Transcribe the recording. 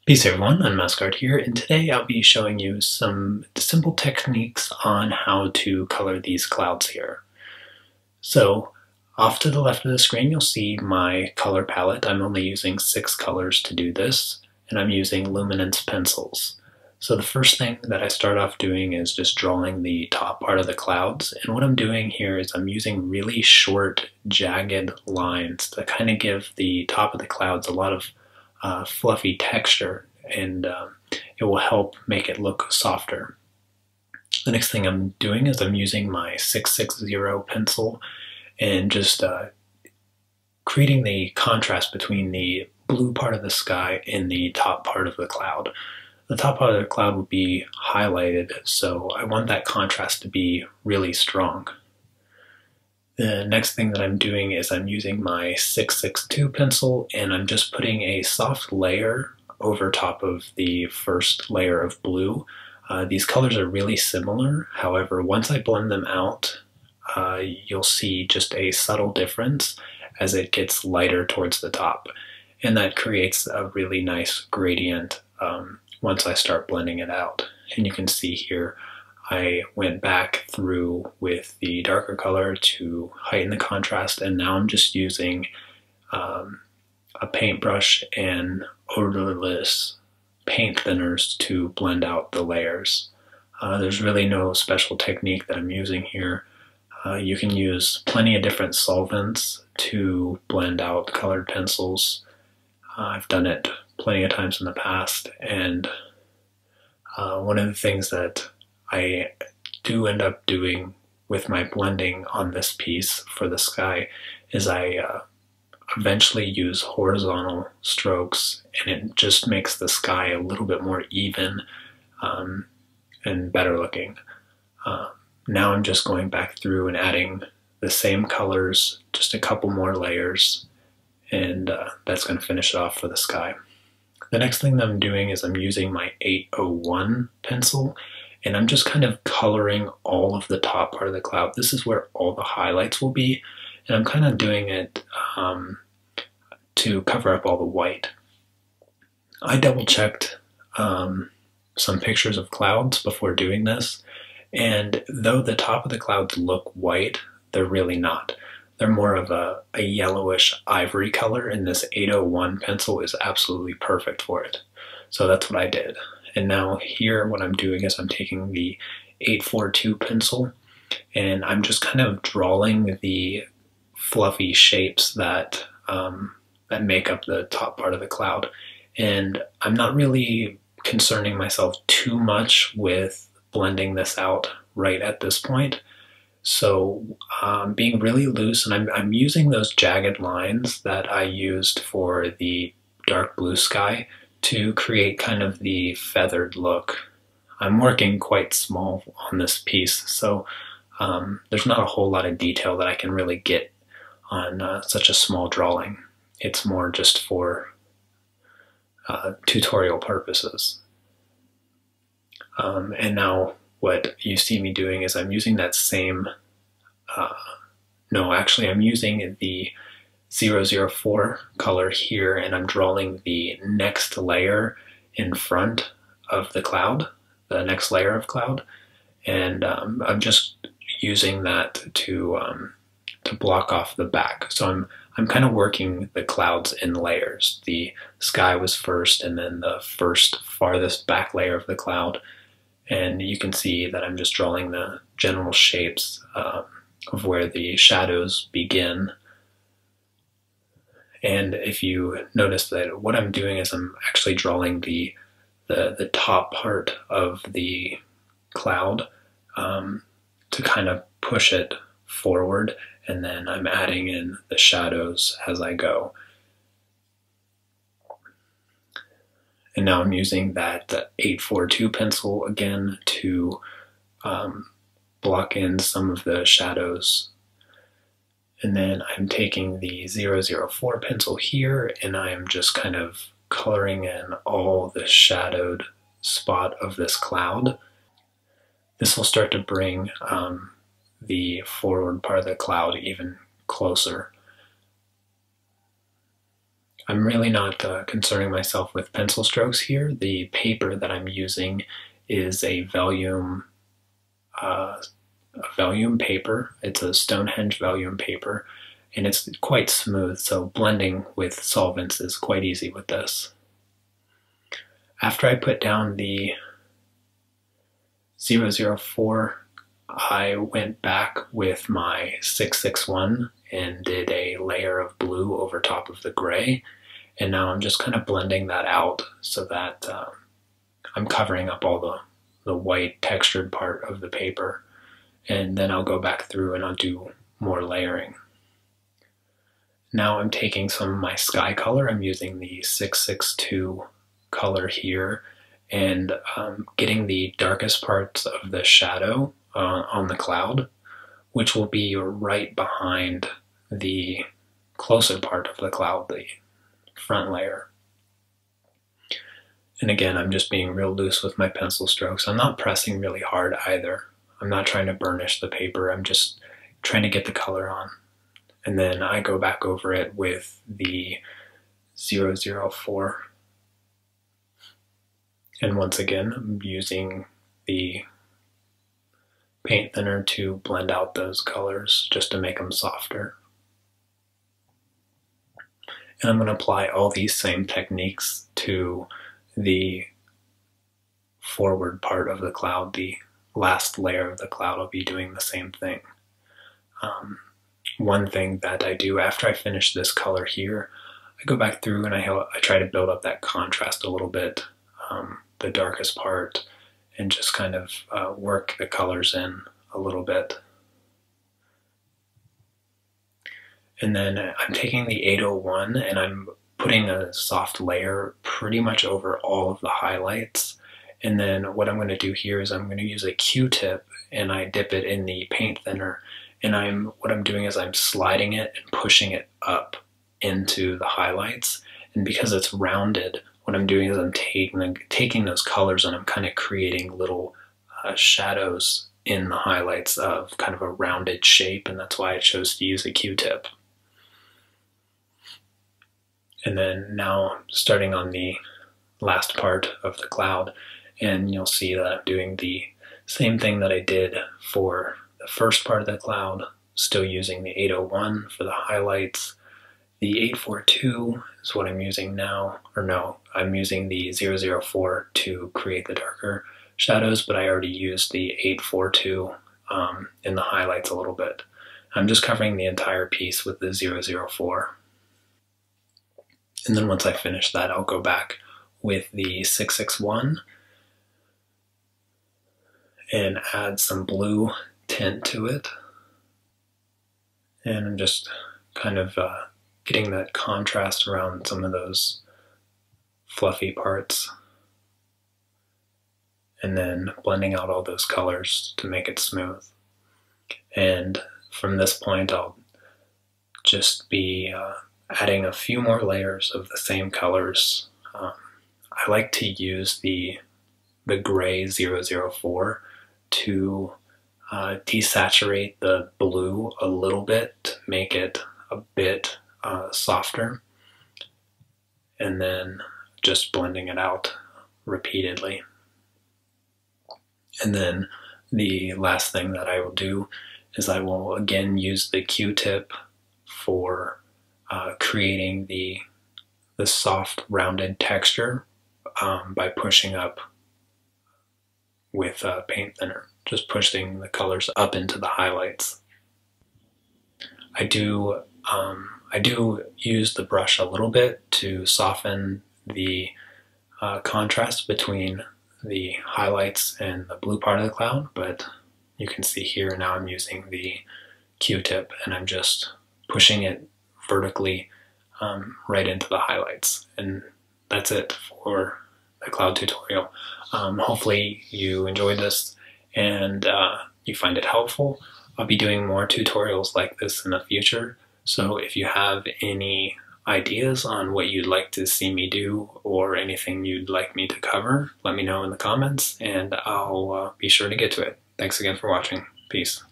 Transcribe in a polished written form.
Peace everyone, Unmask here, and today I'll be showing you some simple techniques on how to color these clouds here. So, off to the left of the screen you'll see my color palette. I'm only using 6 colors to do this, and I'm using Luminance pencils. So the first thing that I start off doing is just drawing the top part of the clouds, and what I'm doing here is I'm using really short, jagged lines to kind of give the top of the clouds a lot of fluffy texture, and it will help make it look softer. The next thing I'm doing is I'm using my 660 pencil and just creating the contrast between the blue part of the sky and the top part of the cloud. The top part of the cloud would be highlighted, so I want that contrast to be really strong. The next thing that I'm doing is I'm using my 662 pencil, and I'm just putting a soft layer over top of the first layer of blue. These colors are really similar, however, once I blend them out, you'll see just a subtle difference as it gets lighter towards the top. And that creates a really nice gradient once I start blending it out. And you can see here, I went back through with the darker color to heighten the contrast, and now I'm just using a paintbrush and odorless paint thinners to blend out the layers. There's really no special technique that I'm using here. You can use plenty of different solvents to blend out colored pencils. I've done it plenty of times in the past, and one of the things that I do end up doing with my blending on this piece for the sky is I eventually use horizontal strokes, and it just makes the sky a little bit more even and better looking. Now I'm just going back through and adding the same colors, just a couple more layers, and that's going to finish it off for the sky. The next thing that I'm doing is I'm using my 801 pencil, and I'm just kind of coloring all of the top part of the cloud. This is where all the highlights will be, and I'm kind of doing it to cover up all the white. I double checked some pictures of clouds before doing this, and though the top of the clouds look white, they're really not. They're more of a yellowish ivory color, and this 801 pencil is absolutely perfect for it. So that's what I did. And now here what I'm doing is I'm taking the 842 pencil, and I'm just kind of drawing the fluffy shapes that that make up the top part of the cloud. And I'm not really concerning myself too much with blending this out right at this point. So being really loose, and I'm using those jagged lines that I used for the dark blue sky to create kind of the feathered look. I'm working quite small on this piece, so there's not a whole lot of detail that I can really get on such a small drawing. It's more just for tutorial purposes. And now what you see me doing is I'm using that same, no, actually I'm using the 004 color here, and I'm drawing the next layer in front of the cloud, the next layer of cloud, and I'm just using that to block off the back. So I'm kind of working the clouds in layers. The sky was first, and then the first farthest back layer of the cloud, and you can see that I'm just drawing the general shapes of where the shadows begin. And if you notice that what I'm doing is I'm actually drawing the top part of the cloud to kind of push it forward, and then I'm adding in the shadows as I go. And now I'm using that 842 pencil again to block in some of the shadows. And then I'm taking the 004 pencil here, and I'm just kind of coloring in all the shadowed spot of this cloud. This will start to bring the forward part of the cloud even closer. I'm really not concerning myself with pencil strokes here. The paper that I'm using is a vellum paper. It's a Stonehenge vellum paper, and it's quite smooth, so blending with solvents is quite easy with this. After I put down the 004, I went back with my 661 and did a layer of blue over top of the gray, and now I'm just kind of blending that out so that I'm covering up all the white textured part of the paper, and then I'll go back through and I'll do more layering. Now I'm taking some of my sky color. I'm using the 662 color here, and getting the darkest parts of the shadow on the cloud, which will be right behind the closer part of the cloud, the front layer. And again, I'm just being real loose with my pencil strokes. I'm not pressing really hard either. I'm not trying to burnish the paper. I'm just trying to get the color on. And then I go back over it with the 004. And once again, I'm using the paint thinner to blend out those colors just to make them softer. And I'm going to apply all these same techniques to the forward part of the cloud, the last layer of the cloud. I'll be doing the same thing. One thing that I do after I finish this color here, I go back through and I try to build up that contrast a little bit, the darkest part, and just kind of work the colors in a little bit. And then I'm taking the 801 and I'm putting a soft layer pretty much over all of the highlights. And then what I'm going to do here is I'm going to use a Q-tip and I dip it in the paint thinner. And what I'm doing is I'm sliding it and pushing it up into the highlights. And because it's rounded, what I'm doing is I'm taking those colors and I'm kind of creating little shadows in the highlights of kind of a rounded shape, and that's why I chose to use a Q-tip. And then now starting on the last part of the cloud, and you'll see that I'm doing the same thing that I did for the first part of the cloud, still using the 801 for the highlights. The 842 is what I'm using now, or no, I'm using the 004 to create the darker shadows, but I already used the 842 in the highlights a little bit. I'm just covering the entire piece with the 004. And then once I finish that, I'll go back with the 661 and add some blue tint to it. And I'm just kind of getting that contrast around some of those fluffy parts. And then blending out all those colors to make it smooth. And from this point, I'll just be adding a few more layers of the same colors. I like to use the gray 004 to desaturate the blue a little bit to make it a bit softer, and then just blending it out repeatedly. And then the last thing that I will do is I will again use the Q-tip for creating the soft rounded texture by pushing up with paint thinner, just pushing the colors up into the highlights. I do use the brush a little bit to soften the contrast between the highlights and the blue part of the cloud, but you can see here now I'm using the Q-tip and I'm just pushing it vertically right into the highlights. And that's it for the cloud tutorial. Hopefully you enjoyed this and you find it helpful. I'll be doing more tutorials like this in the future, so if you have any ideas on what you'd like to see me do or anything you'd like me to cover, let me know in the comments and I'll be sure to get to it. Thanks again for watching. Peace.